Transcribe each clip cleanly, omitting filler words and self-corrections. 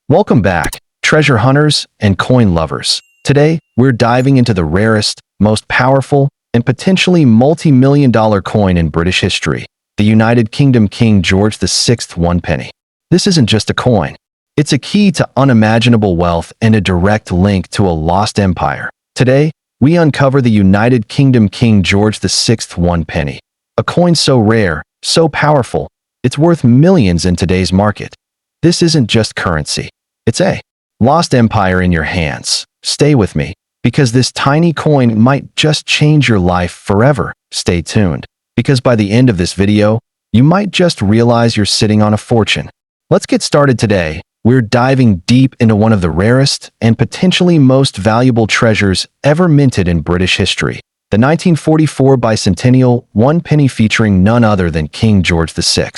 Welcome back, treasure hunters and coin lovers. Today, we're diving into the rarest, most powerful, and potentially multi-million-dollar coin in British history, the United Kingdom King George VI one penny. This isn't just a coin. It's a key to unimaginable wealth and a direct link to a lost empire. Today, we uncover the United Kingdom King George VI one penny, a coin so rare, so powerful, it's worth millions in today's market. This isn't just currency. It's a lost empire in your hands. Stay with me, because this tiny coin might just change your life forever. Stay tuned, because by the end of this video, you might just realize you're sitting on a fortune. Let's get started today. We're diving deep into one of the rarest and potentially most valuable treasures ever minted in British history, the 1944 bicentennial one penny featuring none other than King George VI.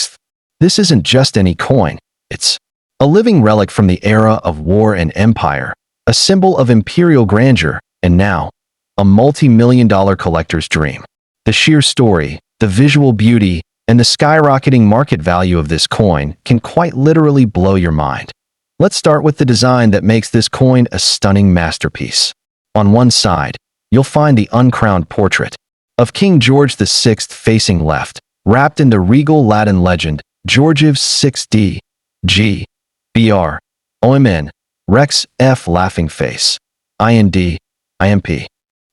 This isn't just any coin, it's a living relic from the era of war and empire, a symbol of imperial grandeur, and now, a multi-million-dollar collector's dream. The sheer story, the visual beauty, and the skyrocketing market value of this coin can quite literally blow your mind. Let's start with the design that makes this coin a stunning masterpiece. On one side, you'll find the uncrowned portrait of King George VI facing left, wrapped in the regal Latin legend, Georgiv 6d, G, BR, OMN, Rex F laughing face, IND, IMP.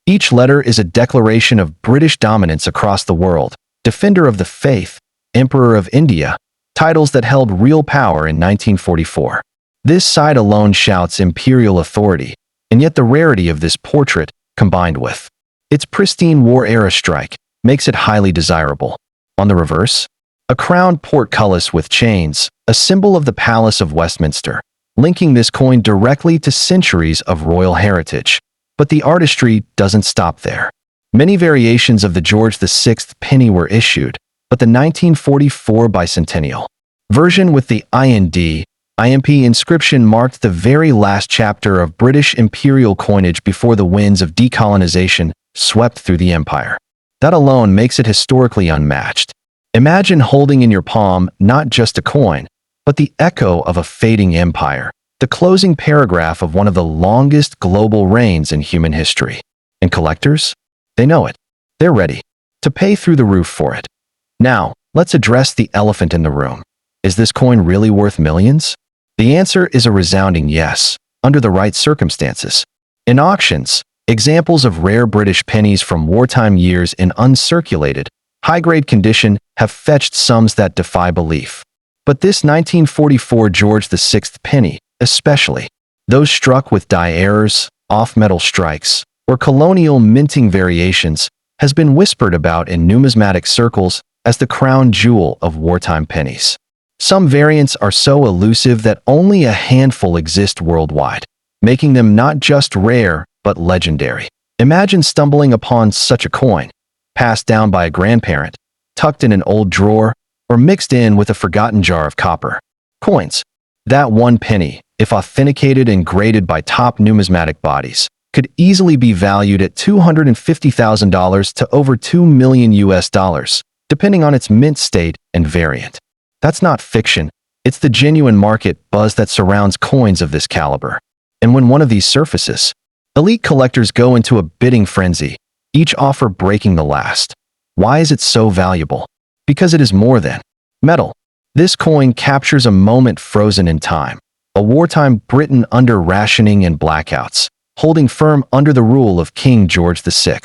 Each letter is a declaration of British dominance across the world, Defender of the Faith, Emperor of India, titles that held real power in 1944. This side alone shouts imperial authority, and yet the rarity of this portrait, combined with its pristine war-era strike, makes it highly desirable. On the reverse, a crowned portcullis with chains, a symbol of the Palace of Westminster, linking this coin directly to centuries of royal heritage. But the artistry doesn't stop there. Many variations of the George VI penny were issued, but the 1944 bicentennial version with the IND, IMP inscription marked the very last chapter of British imperial coinage before the winds of decolonization swept through the empire. That alone makes it historically unmatched. Imagine holding in your palm not just a coin, but the echo of a fading empire, the closing paragraph of one of the longest global reigns in human history. And collectors? They know it. They're ready to pay through the roof for it. Now, let's address the elephant in the room. Is this coin really worth millions? The answer is a resounding yes, under the right circumstances. In auctions, examples of rare British pennies from wartime years in uncirculated, high-grade condition have fetched sums that defy belief. But this 1944 George VI penny, especially, those struck with die errors, off-metal strikes, or colonial minting variations, has been whispered about in numismatic circles as the crown jewel of wartime pennies. Some variants are so elusive that only a handful exist worldwide, making them not just rare, but legendary. Imagine stumbling upon such a coin, passed down by a grandparent, tucked in an old drawer, or mixed in with a forgotten jar of copper coins. That one penny, if authenticated and graded by top numismatic bodies, could easily be valued at $250,000 to over $2 million US, depending on its mint state and variant. That's not fiction. It's the genuine market buzz that surrounds coins of this caliber. And when one of these surfaces, elite collectors go into a bidding frenzy, each offer breaking the last. Why is it so valuable? Because it is more than metal. This coin captures a moment frozen in time, a wartime Britain under rationing and blackouts, holding firm under the rule of King George VI.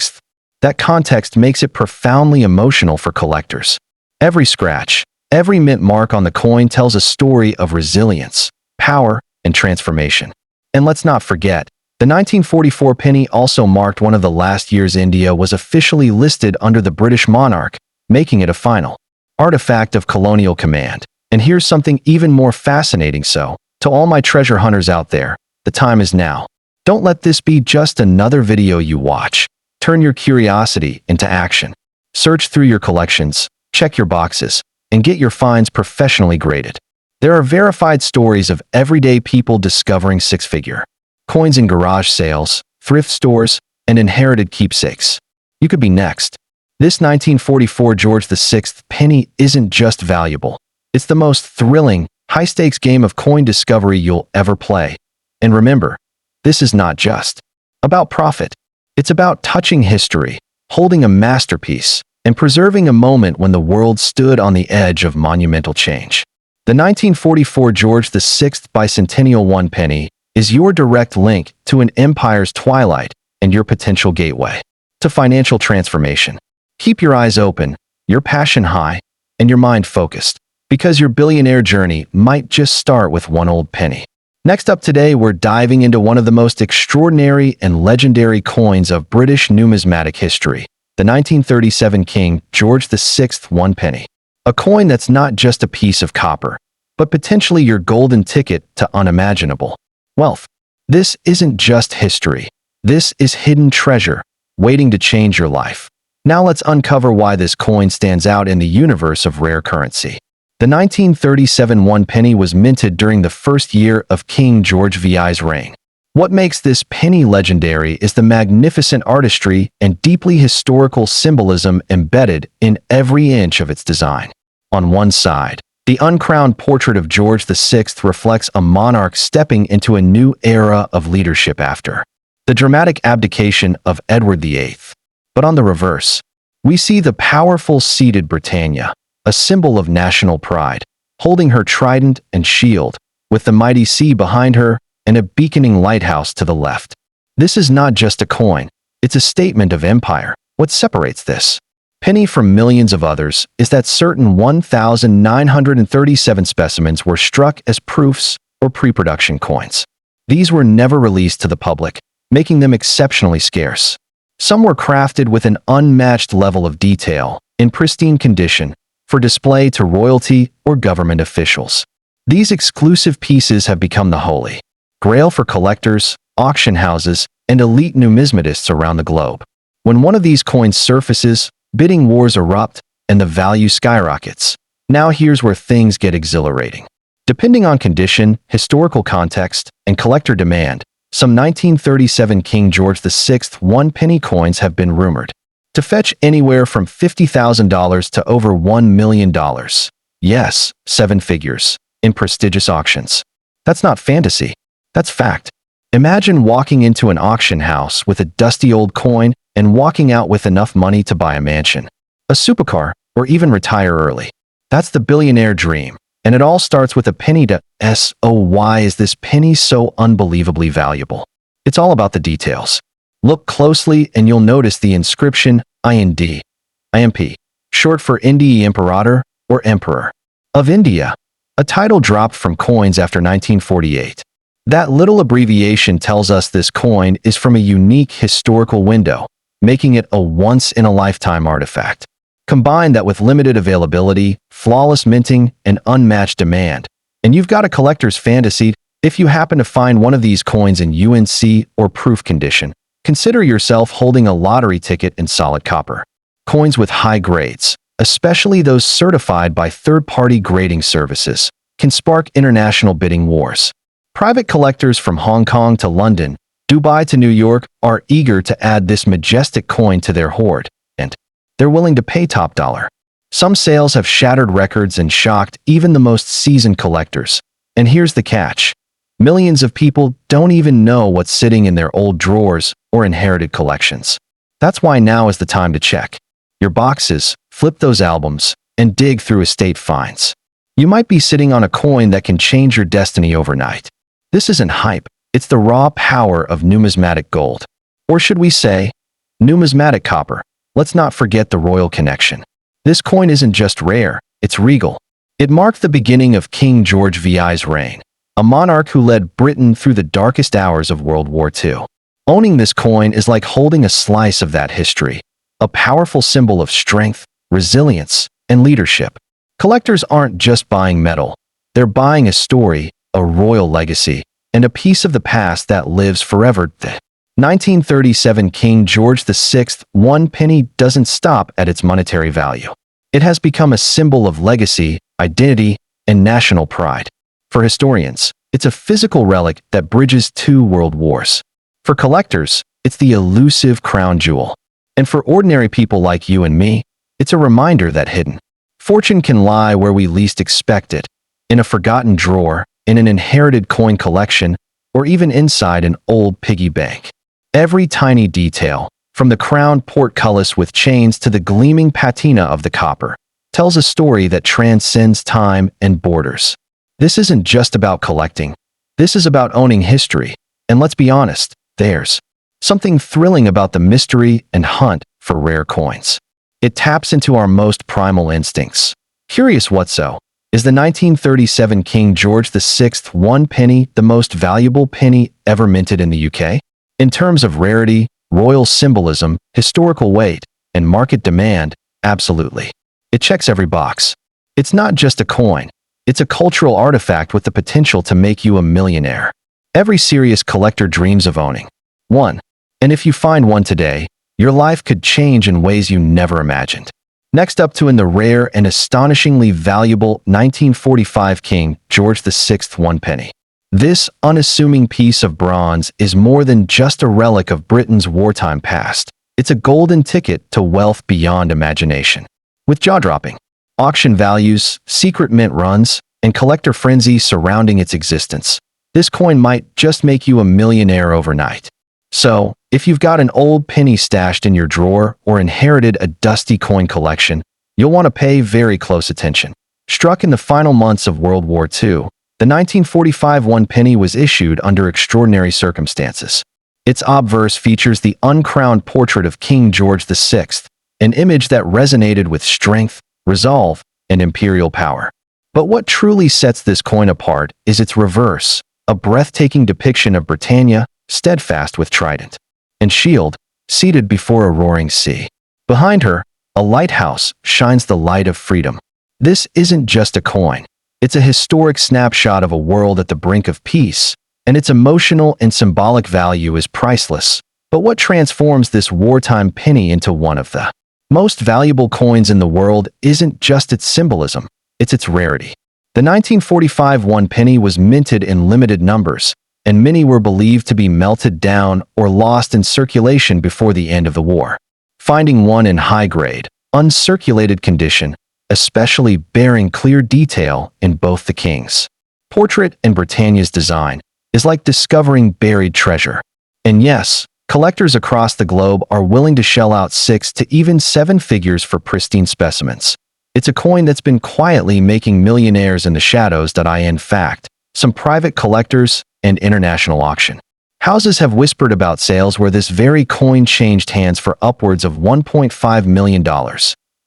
That context makes it profoundly emotional for collectors. Every scratch, every mint mark on the coin tells a story of resilience, power, and transformation. And let's not forget, the 1944 penny also marked one of the last years India was officially listed under the British monarch, making it a final artifact of colonial command. And here's something even more fascinating. So, to all my treasure hunters out there, the time is now. Don't let this be just another video you watch. Turn your curiosity into action. Search through your collections, check your boxes, and get your finds professionally graded. There are verified stories of everyday people discovering six-figure coins in garage sales, thrift stores, and inherited keepsakes. You could be next. This 1944 George VI penny isn't just valuable. It's the most thrilling, high-stakes game of coin discovery you'll ever play. And remember, this is not just about profit. It's about touching history, holding a masterpiece, and preserving a moment when the world stood on the edge of monumental change. The 1944 George VI bicentennial one penny is your direct link to an empire's twilight and your potential gateway to financial transformation. Keep your eyes open, your passion high, and your mind focused, because your billionaire journey might just start with one old penny. Next up today, we're diving into one of the most extraordinary and legendary coins of British numismatic history, the 1937 King George VI one penny. A coin that's not just a piece of copper, but potentially your golden ticket to unimaginable wealth. This isn't just history. This is hidden treasure, waiting to change your life. Now let's uncover why this coin stands out in the universe of rare currency. The 1937 one penny was minted during the first year of King George VI's reign. What makes this penny legendary is the magnificent artistry and deeply historical symbolism embedded in every inch of its design. On one side, the uncrowned portrait of George VI reflects a monarch stepping into a new era of leadership after the dramatic abdication of Edward VIII. But on the reverse, we see the powerful seated Britannia, a symbol of national pride, holding her trident and shield, with the mighty sea behind her and a beaconing lighthouse to the left. This is not just a coin, it's a statement of empire. What separates this penny from millions of others is that certain 1,937 specimens were struck as proofs or pre-production coins. These were never released to the public, making them exceptionally scarce. Some were crafted with an unmatched level of detail, in pristine condition, for display to royalty or government officials. These exclusive pieces have become the holy grail for collectors, auction houses, and elite numismatists around the globe. When one of these coins surfaces, bidding wars erupt, and the value skyrockets. Now here's where things get exhilarating. Depending on condition, historical context, and collector demand, some 1937 King George VI one penny coins have been rumored to fetch anywhere from $50,000 to over $1 million. Yes, 7 figures, in prestigious auctions. That's not fantasy. That's fact. Imagine walking into an auction house with a dusty old coin and walking out with enough money to buy a mansion, a supercar, or even retire early. That's the billionaire dream. And it all starts with a penny to so why is this penny so unbelievably valuable? It's all about the details. Look closely and you'll notice the inscription IMP, short for Indi Imperator or Emperor of India, a title dropped from coins after 1948. That little abbreviation tells us this coin is from a unique historical window, making it a once-in-a-lifetime artifact. Combine that with limited availability, flawless minting, and unmatched demand, and you've got a collector's fantasy. If you happen to find one of these coins in UNC or proof condition, consider yourself holding a lottery ticket in solid copper. Coins with high grades, especially those certified by third-party grading services, can spark international bidding wars. Private collectors from Hong Kong to London, Dubai to New York are eager to add this majestic coin to their hoard, and they're willing to pay top dollar. Some sales have shattered records and shocked even the most seasoned collectors. And here's the catch. Millions of people don't even know what's sitting in their old drawers or inherited collections. That's why now is the time to check your boxes, flip those albums, and dig through estate finds. You might be sitting on a coin that can change your destiny overnight. This isn't hype. It's the raw power of numismatic gold. Or should we say, numismatic copper. Let's not forget the royal connection. This coin isn't just rare, it's regal. It marked the beginning of King George VI's reign, a monarch who led Britain through the darkest hours of World War II. Owning this coin is like holding a slice of that history, a powerful symbol of strength, resilience, and leadership. Collectors aren't just buying metal. They're buying a story, a royal legacy, and a piece of the past that lives forever. The 1937 King George VI one penny doesn't stop at its monetary value. It has become a symbol of legacy, identity, and national pride. For historians, it's a physical relic that bridges 2 world wars. For collectors, it's the elusive crown jewel. And for ordinary people like you and me, it's a reminder that hidden fortune can lie where we least expect it. in a forgotten drawer, in an inherited coin collection, or even inside an old piggy bank. Every tiny detail, from the crowned portcullis with chains to the gleaming patina of the copper, tells a story that transcends time and borders. This isn't just about collecting. This is about owning history. And let's be honest, there's something thrilling about the mystery and hunt for rare coins. It taps into our most primal instincts. Curious what so? Is the 1937 King George VI 1 penny the most valuable penny ever minted in the UK? In terms of rarity, royal symbolism, historical weight, and market demand, absolutely. It checks every box. It's not just a coin. It's a cultural artifact with the potential to make you a millionaire. Every serious collector dreams of owning one. And if you find one today, your life could change in ways you never imagined. Next up to in the rare and astonishingly valuable 1945 King George VI 1 penny. This unassuming piece of bronze is more than just a relic of Britain's wartime past. It's a golden ticket to wealth beyond imagination. With jaw-dropping auction values, secret mint runs, and collector frenzy surrounding its existence, this coin might just make you a millionaire overnight. So, if you've got an old penny stashed in your drawer or inherited a dusty coin collection, you'll want to pay very close attention. Struck in the final months of World War II, the 1945 1 penny was issued under extraordinary circumstances. Its obverse features the uncrowned portrait of King George VI, an image that resonated with strength, resolve, and imperial power. But what truly sets this coin apart is its reverse, a breathtaking depiction of Britannia, steadfast with trident and shield, seated before a roaring sea. Behind her, a lighthouse shines the light of freedom. This isn't just a coin. It's a historic snapshot of a world at the brink of peace, and its emotional and symbolic value is priceless. But what transforms this wartime penny into one of the most valuable coins in the world isn't just its symbolism, it's its rarity. The 1945 1 penny was minted in limited numbers, and many were believed to be melted down or lost in circulation before the end of the war. Finding one in high-grade, uncirculated condition, especially bearing clear detail in both the king's portrait and Britannia's design, is like discovering buried treasure. And yes, collectors across the globe are willing to shell out 6 to even 7 figures for pristine specimens. It's a coin that's been quietly making millionaires in the shadows. In fact, some private collectors and international auction houses have whispered about sales where this very coin changed hands for upwards of $1.5 million.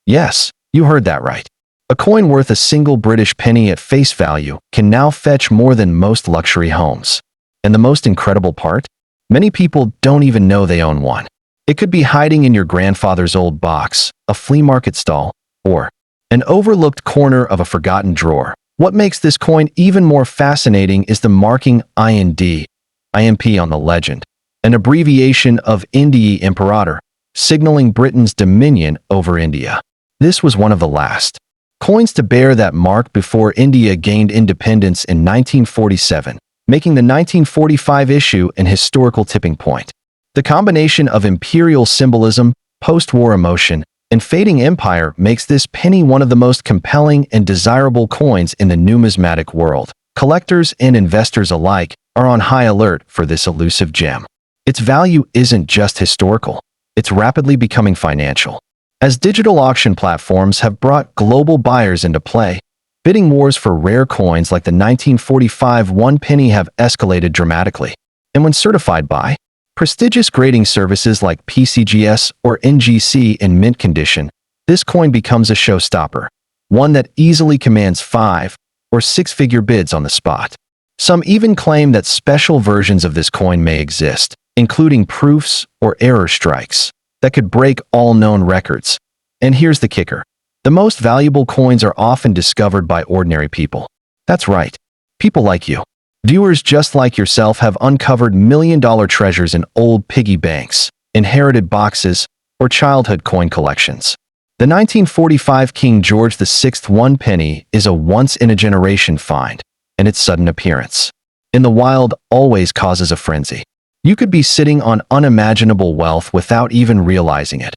Yes, you heard that right. A coin worth a single British penny at face value can now fetch more than most luxury homes. And the most incredible part? Many people don't even know they own one. It could be hiding in your grandfather's old box, a flea market stall, or an overlooked corner of a forgotten drawer. What makes this coin even more fascinating is the marking IMP on the legend, an abbreviation of Indii Imperator, signaling Britain's dominion over India. This was one of the last coins to bear that mark before India gained independence in 1947, making the 1945 issue an historical tipping point. The combination of imperial symbolism, post-war emotion, and fading empire makes this penny one of the most compelling and desirable coins in the numismatic world. Collectors and investors alike are on high alert for this elusive gem. Its value isn't just historical, it's rapidly becoming financial. As digital auction platforms have brought global buyers into play, bidding wars for rare coins like the 1945 1 penny have escalated dramatically. And when certified by prestigious grading services like PCGS or NGC in mint condition, this coin becomes a showstopper, one that easily commands 5 or 6-figure bids on the spot. Some even claim that special versions of this coin may exist, including proofs or error strikes, that could break all known records. And here's the kicker. The most valuable coins are often discovered by ordinary people. That's right, people like you. Viewers just like yourself have uncovered million-dollar treasures in old piggy banks, inherited boxes, or childhood coin collections. The 1945 King George VI 1 penny is a once-in-a-generation find, and its sudden appearance in the wild always causes a frenzy. You could be sitting on unimaginable wealth without even realizing it,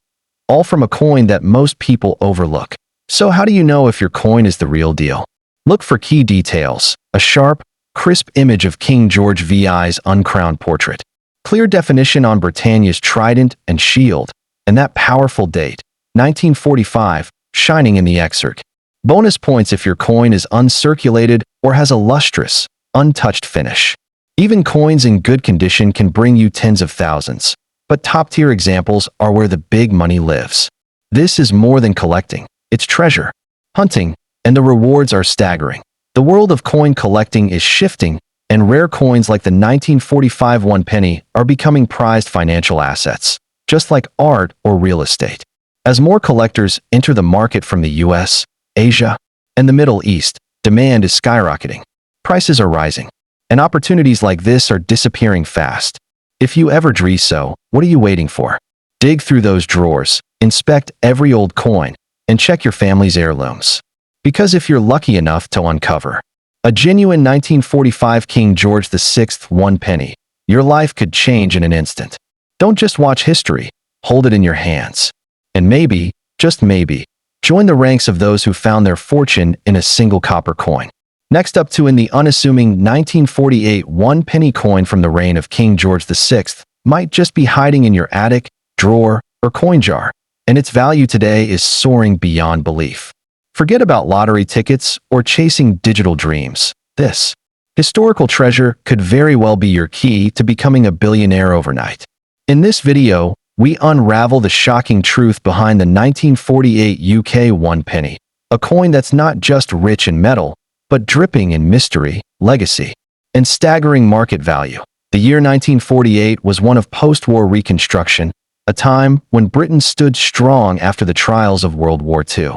all from a coin that most people overlook. So how do you know if your coin is the real deal? Look for key details: a sharp, crisp image of King George VI's uncrowned portrait, clear definition on Britannia's trident and shield, and that powerful date, 1945, shining in the excerpt. Bonus points if your coin is uncirculated or has a lustrous, untouched finish. Even coins in good condition can bring you tens of thousands, but top-tier examples are where the big money lives. This is more than collecting, it's treasure hunting, and the rewards are staggering. The world of coin collecting is shifting, and rare coins like the 1945 one penny are becoming prized financial assets, just like art or real estate. As more collectors enter the market from the US, Asia, and the Middle East, demand is skyrocketing. Prices are rising, and opportunities like this are disappearing fast. If you ever dream so, what are you waiting for? Dig through those drawers, inspect every old coin, and check your family's heirlooms. Because if you're lucky enough to uncover a genuine 1945 King George VI one penny, your life could change in an instant. Don't just watch history, hold it in your hands. And maybe, just maybe, join the ranks of those who found their fortune in a single copper coin. Next up in the unassuming 1948 one penny coin from the reign of King George VI might just be hiding in your attic, drawer, or coin jar, and its value today is soaring beyond belief. Forget about lottery tickets or chasing digital dreams. This historical treasure could very well be your key to becoming a billionaire overnight. In this video, we unravel the shocking truth behind the 1948 UK one penny, a coin that's not just rich in metal, but dripping in mystery, legacy, and staggering market value. The year 1948 was one of post-war reconstruction, a time when Britain stood strong after the trials of World War II.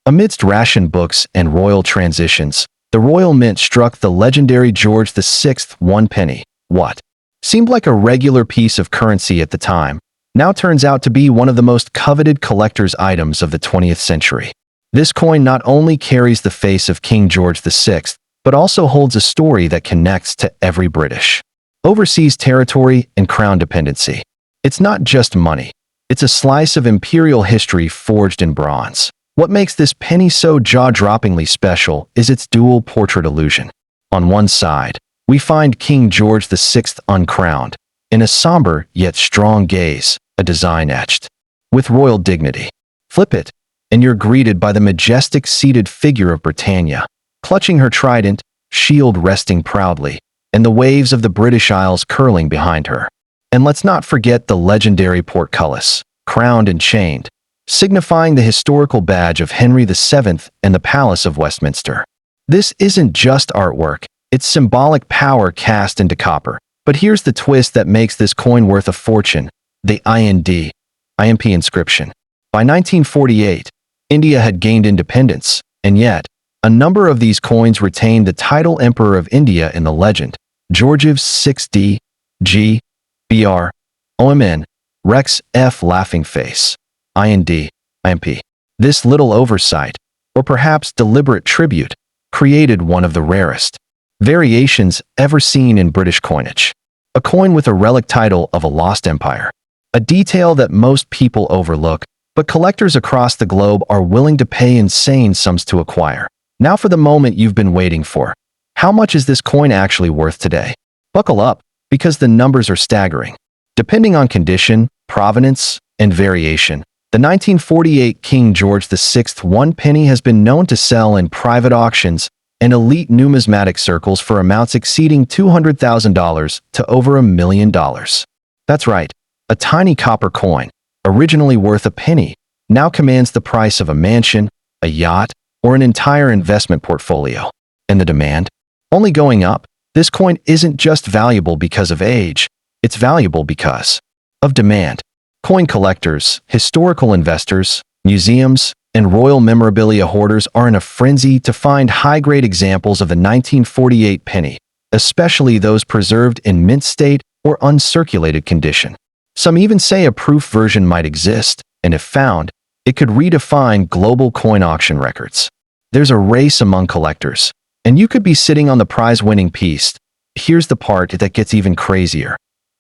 Amidst ration books and royal transitions, the Royal Mint struck the legendary George VI one penny. What seemed like a regular piece of currency at the time now turns out to be one of the most coveted collector's items of the 20th century. This coin not only carries the face of King George VI, but also holds a story that connects to every British overseas territory and crown dependency. It's not just money. It's a slice of imperial history forged in bronze. What makes this penny so jaw-droppingly special is its dual portrait illusion. On one side, we find King George VI uncrowned, in a somber yet strong gaze, a design etched with royal dignity. Flip it, and you're greeted by the majestic seated figure of Britannia, clutching her trident, shield resting proudly, and the waves of the British Isles curling behind her. And let's not forget the legendary portcullis, crowned and chained, signifying the historical badge of Henry VII and the Palace of Westminster. This isn't just artwork, it's symbolic power cast into copper. But here's the twist that makes this coin worth a fortune: the IMP inscription. By 1948, India had gained independence, and yet, a number of these coins retained the title Emperor of India in the legend. Georgiev's 6D, G, BR, OMN, Rex F laughing face, IMP. This little oversight, or perhaps deliberate tribute, created one of the rarest variations ever seen in British coinage. A coin with a relic title of a lost empire. A detail that most people overlook, but collectors across the globe are willing to pay insane sums to acquire. Now for the moment you've been waiting for. How much is this coin actually worth today? Buckle up, because the numbers are staggering. Depending on condition, provenance, and variation, the 1948 King George VI one penny has been known to sell in private auctions and elite numismatic circles for amounts exceeding $200,000 to over $1 million. That's right, a tiny copper coin, originally worth a penny, now commands the price of a mansion, a yacht, or an entire investment portfolio. And the demand? Only going up. This coin isn't just valuable because of age, it's valuable because of demand. Coin collectors, historical investors, museums, and royal memorabilia hoarders are in a frenzy to find high-grade examples of the 1948 penny, especially those preserved in mint state or uncirculated condition. Some even say a proof version might exist, and if found, it could redefine global coin auction records. There's a race among collectors, and you could be sitting on the prize-winning piece. Here's the part that gets even crazier.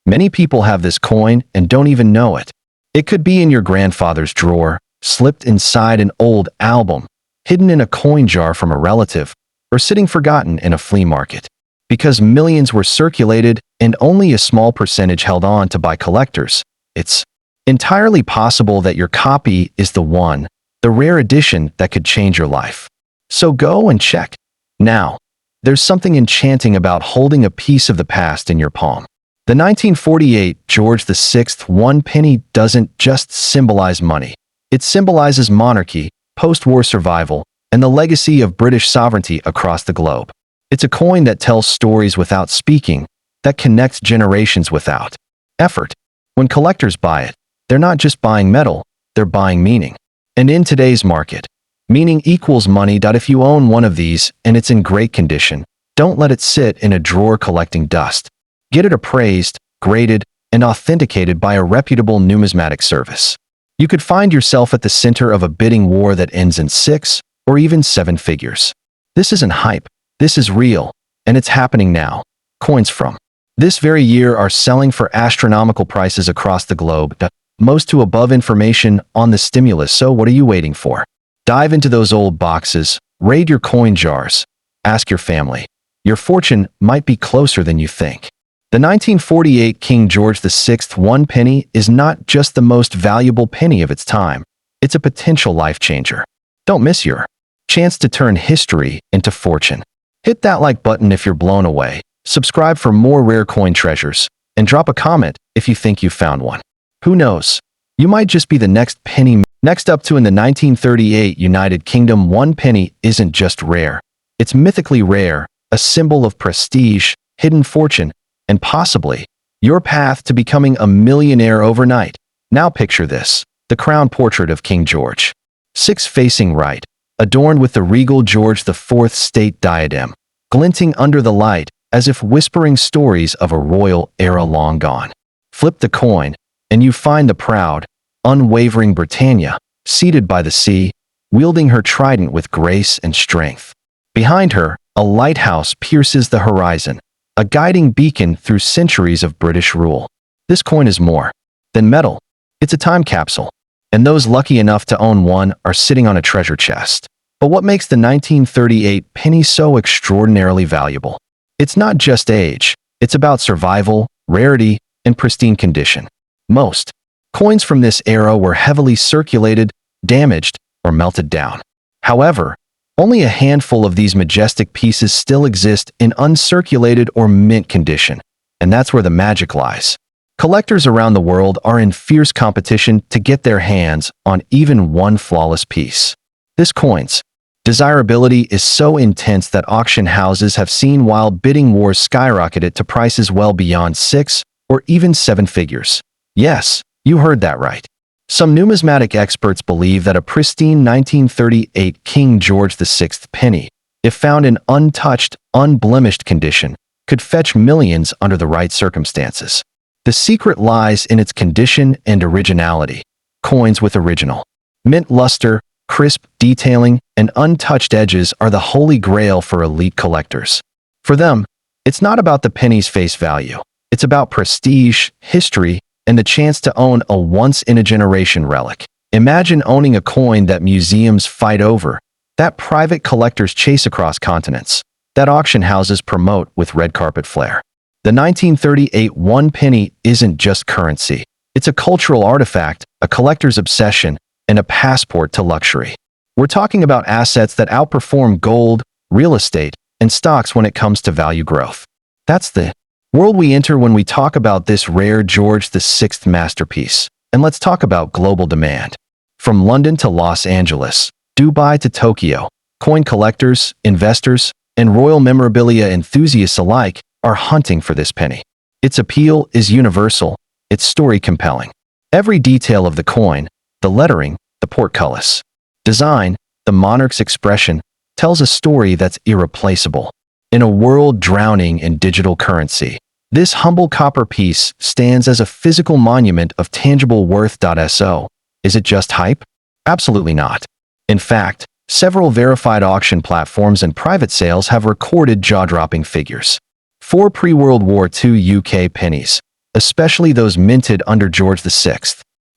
Many people have this coin and don't even know it. It could be in your grandfather's drawer, slipped inside an old album, hidden in a coin jar from a relative, or sitting forgotten in a flea market. Because millions were circulated and only a small percentage held on to by collectors, it's entirely possible that your copy is the one, the rare edition that could change your life. So go and check. Now, there's something enchanting about holding a piece of the past in your palm. The 1948 George VI 1 penny doesn't just symbolize money. It symbolizes monarchy, post-war survival, and the legacy of British sovereignty across the globe. It's a coin that tells stories without speaking, that connects generations without effort. When collectors buy it, they're not just buying metal, they're buying meaning. And in today's market, meaning equals money. If you own one of these and it's in great condition, don't let it sit in a drawer collecting dust. Get it appraised, graded, and authenticated by a reputable numismatic service. You could find yourself at the center of a bidding war that ends in 6 or even 7 figures. This isn't hype, this is real, and it's happening now. Coins from this very year are selling for astronomical prices across the globe. Most to above information on the stimulus, so what are you waiting for? Dive into those old boxes, raid your coin jars, ask your family. Your fortune might be closer than you think. The 1948 King George VI 1 penny is not just the most valuable penny of its time, it's a potential life changer. Don't miss your chance to turn history into fortune. Hit that like button if you're blown away, subscribe for more rare coin treasures, and drop a comment if you think you found one. Who knows? You might just be the next penny. Next up in the 1938 United Kingdom 1 penny isn't just rare. It's mythically rare, a symbol of prestige, hidden fortune, and possibly your path to becoming a millionaire overnight. Now picture this, the crown portrait of King George VI facing right, adorned with the regal George IV state diadem, glinting under the light as if whispering stories of a royal era long gone. Flip the coin, and you find the proud, unwavering Britannia, seated by the sea, wielding her trident with grace and strength. Behind her, a lighthouse pierces the horizon, a guiding beacon through centuries of British rule. This coin is more than metal. It's a time capsule, and those lucky enough to own one are sitting on a treasure chest. But what makes the 1938 penny so extraordinarily valuable? It's not just age, it's about survival, rarity, and pristine condition. Most coins from this era were heavily circulated, damaged, or melted down. However, only a handful of these majestic pieces still exist in uncirculated or mint condition, and that's where the magic lies. Collectors around the world are in fierce competition to get their hands on even one flawless piece. This coin's desirability is so intense that auction houses have seen wild bidding wars skyrocket it to prices well beyond 6 or even 7 figures. Yes, you heard that right. Some numismatic experts believe that a pristine 1938 King George VI penny, if found in untouched, unblemished condition, could fetch millions under the right circumstances. The secret lies in its condition and originality. Coins with original mint luster, crisp detailing, and untouched edges are the holy grail for elite collectors. For them, it's not about the penny's face value. It's about prestige, history, and the chance to own a once-in-a-generation relic. Imagine owning a coin that museums fight over, that private collectors chase across continents, that auction houses promote with red carpet flair. The 1938 1 penny isn't just currency. It's a cultural artifact, a collector's obsession, and a passport to luxury. We're talking about assets that outperform gold, real estate, and stocks when it comes to value growth. That's the world we enter when we talk about this rare George VI masterpiece. And let's talk about global demand. From London to Los Angeles, Dubai to Tokyo, coin collectors, investors, and royal memorabilia enthusiasts alike are hunting for this penny. Its appeal is universal, its story compelling. Every detail of the coin, the lettering, the portcullis design, the monarch's expression, tells a story that's irreplaceable. In a world drowning in digital currency, this humble copper piece stands as a physical monument of tangible worth. So, is it just hype? Absolutely not. In fact, several verified auction platforms and private sales have recorded jaw-dropping figures. 4 pre-World War II UK pennies, especially those minted under George VI.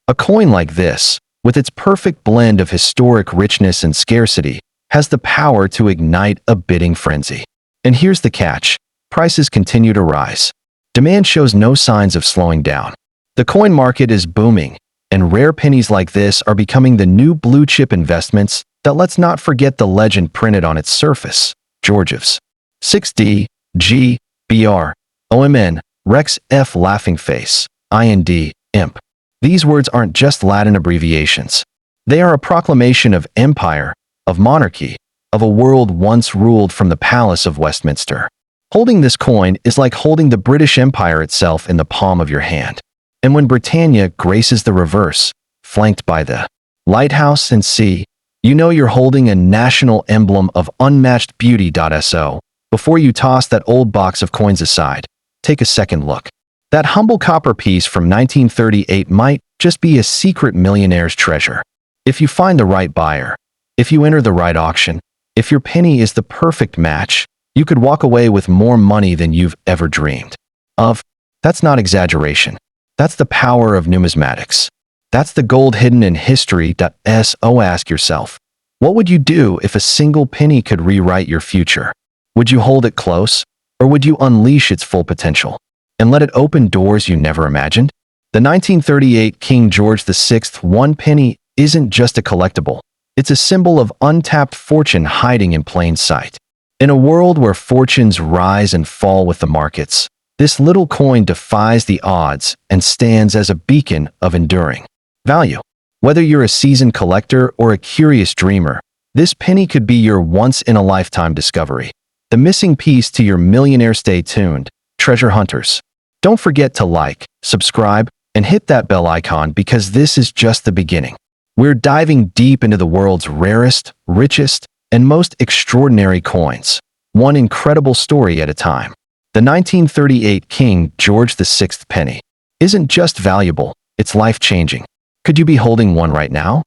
A coin like this, with its perfect blend of historic richness and scarcity, has the power to ignite a bidding frenzy. And here's the catch. Prices continue to rise. Demand shows no signs of slowing down. The coin market is booming, and rare pennies like this are becoming the new blue-chip investments that let's not forget the legend printed on its surface. Georgiev's. 6D, G, BR, OMN, Rex F laughing face, IND, imp. These words aren't just Latin abbreviations. They are a proclamation of empire, of monarchy, of a world once ruled from the Palace of Westminster. Holding this coin is like holding the British Empire itself in the palm of your hand. And when Britannia graces the reverse, flanked by the lighthouse and sea, you know you're holding a national emblem of unmatched beauty. So, before you toss that old box of coins aside, take a second look. That humble copper piece from 1938 might just be a secret millionaire's treasure. If you find the right buyer, if you enter the right auction, if your penny is the perfect match, you could walk away with more money than you've ever dreamed of. That's not exaggeration. That's the power of numismatics. That's the gold hidden in history. So ask yourself, what would you do if a single penny could rewrite your future? Would you hold it close, or would you unleash its full potential and let it open doors you never imagined? The 1938 King George VI 1 penny isn't just a collectible. It's a symbol of untapped fortune hiding in plain sight. In a world where fortunes rise and fall with the markets, this little coin defies the odds and stands as a beacon of enduring value. Whether you're a seasoned collector or a curious dreamer, this penny could be your once-in-a-lifetime discovery. The missing piece to your millionaire. Stay tuned, treasure hunters. Don't forget to like, subscribe, and hit that bell icon because this is just the beginning. We're diving deep into the world's rarest, richest, and most extraordinary coins, one incredible story at a time. The 1938 King George VI penny isn't just valuable, it's life-changing. Could you be holding one right now?